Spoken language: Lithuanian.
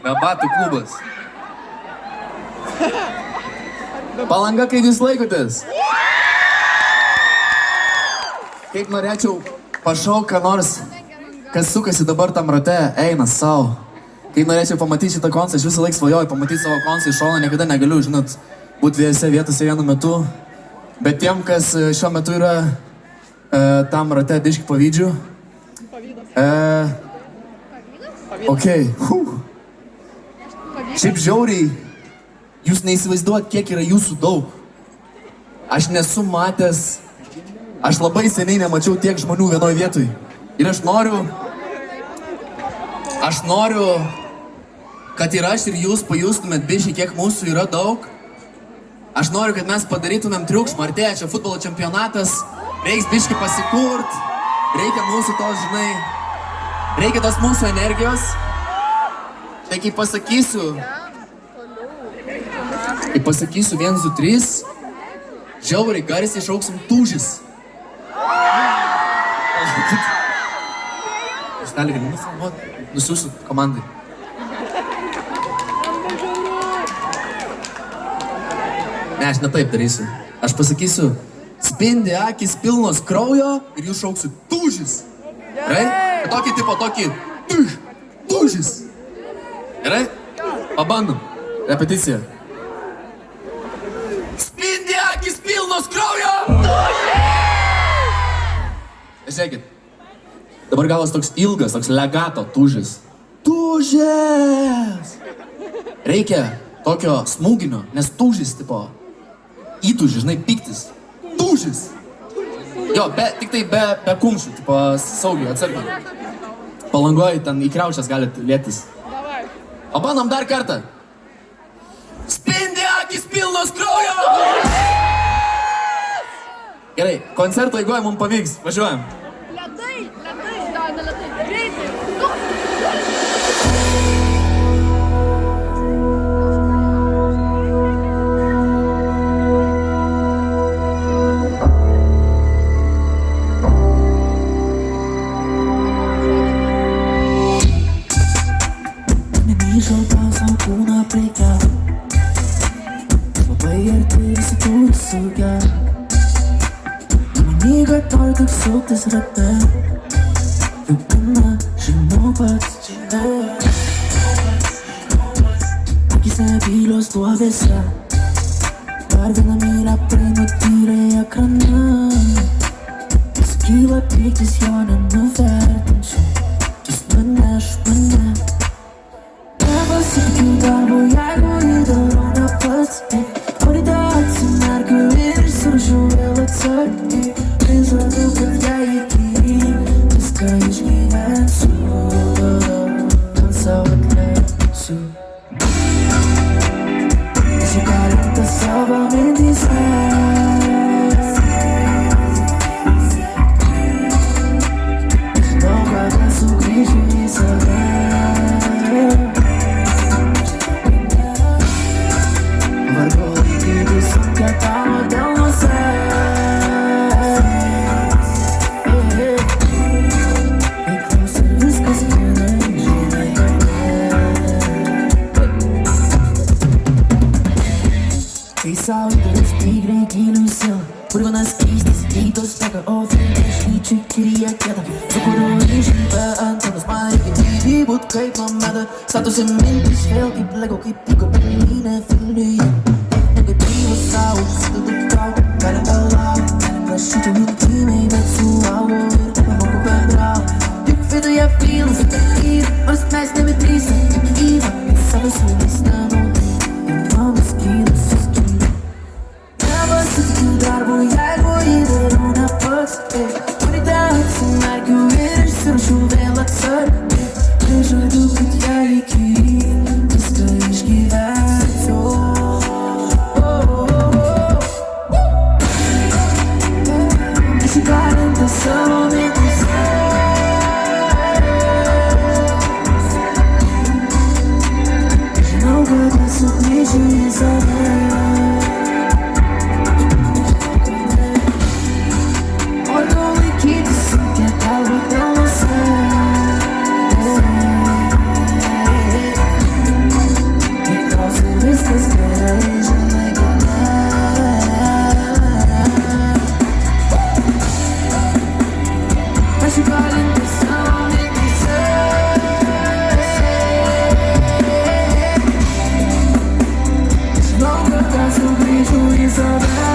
Rabatų klubas. Palanga, kaip jūs laikotės? Kaip norėčiau pašaukti, ką nors, kas sukasi dabar tam rate, eina savo. Kai norėčiau pamatyti šitą koncą, aš visą laiką svajoju pamatyti savo koncą iš šono, niekada negaliu, žinot, būti dviejose vietose vienu metu. Bet tiem, kas šiuo metu yra tam rate, biški pavydžiu. Okei. Šiaip žiauriai, jūs neįsivaizduojat, kiek yra jūsų daug. Aš nesu matęs, aš labai seniai nemačiau tiek žmonių vienoj vietoj. Ir aš noriu, kad ir aš, ir jūs pajustumėt biškai, kiek mūsų yra daug. Aš noriu, kad mes padarytumėm triukšmą, artėja čia futbolo čempionatas, reiks biškai pasikurt, reikia mūsų tos, žinai, reikia tos mūsų energijos. Tai kai pasakysiu 1, 2, 3, žiauriai garsiai šauksim tūžis. Aš gali gali nufilmuoti, nusiųsiu komandai. Ne, aš ne taip darysiu. Aš pasakysiu, spindi akis pilnos kraujo ir jūs šauksiu tūžis. Gerai? Tokį tūžis. Gerai? Pabandom. Repeticija. Spindi akis pilnos kraujo! Žiūrėkit. Dabar galas toks ilgas, toks legato tūžis. Tūžės! Reikia tokio smūginio, nes tūžis, tipo, įtūžis, žinai, piktis. Tūžis! Jo, tik tai be kumščių, tipo, saugiai, atsargiai. Palangoje ten į kriaušės galit lėtis. Pabandom dar kartą. Spindi akis pilnos kraujo! Gerai, koncerto eigoje mums pavyks, važiuojam. Lėtai, greitai. Nežinau savo kūną prekiau, labai arti visi turi sugia. Maniga nori tik suktis rate, jau kūną žinau pats. Akise bylos duobėse, dar viena mylia praeina tyrai ekraną. Skyla pyktis, jo nenuvertinsiu, jis nuneš mane. Nepasitikiu darbu, jeigu jį darau ne pats. O ryte atsimerkiu ir išsirašiau vėl atsargiai. Prižadu, kad jei viską išgyvensiu, ant savo atleisiu. Esu kalintas savo mintyse. Žinau, kad nesugrįšiu į save. Kai saulės tigrai gilių į silą, purvinas keistis, įtos peka, o frikas šlyčiui kiryje kieta. Su kuriuo išgyvę antanas, man reikia gyvy būt kaip nomeda. Statosi mintis vėl kaip lego, kaip pyko Berlyne, Vilniuje. Negatyvas savo, užsidedu kaukę, galim galauti. Prašyčiau intymiai, bet suaugo ir pamoku bendrauti. Juk viduje filas, nors mes nebedrįsim, gyva, savo sūnus nenaudai. Ir mano skylas suskyla. Nepasitikiu darbu, jeigu jį darau ne pats. O ryte atsimerkiu ir išsirašiau vėl atsargiai. Prižadu, kad jei viską išgyvensiu. Esu kalintas savo mintyse. Žinau, kad nesugrįšiu į save. Orgo laikytis sunkia galva delnuose. bicho caliente, sabe que sei. Não cantar seu beijo e saber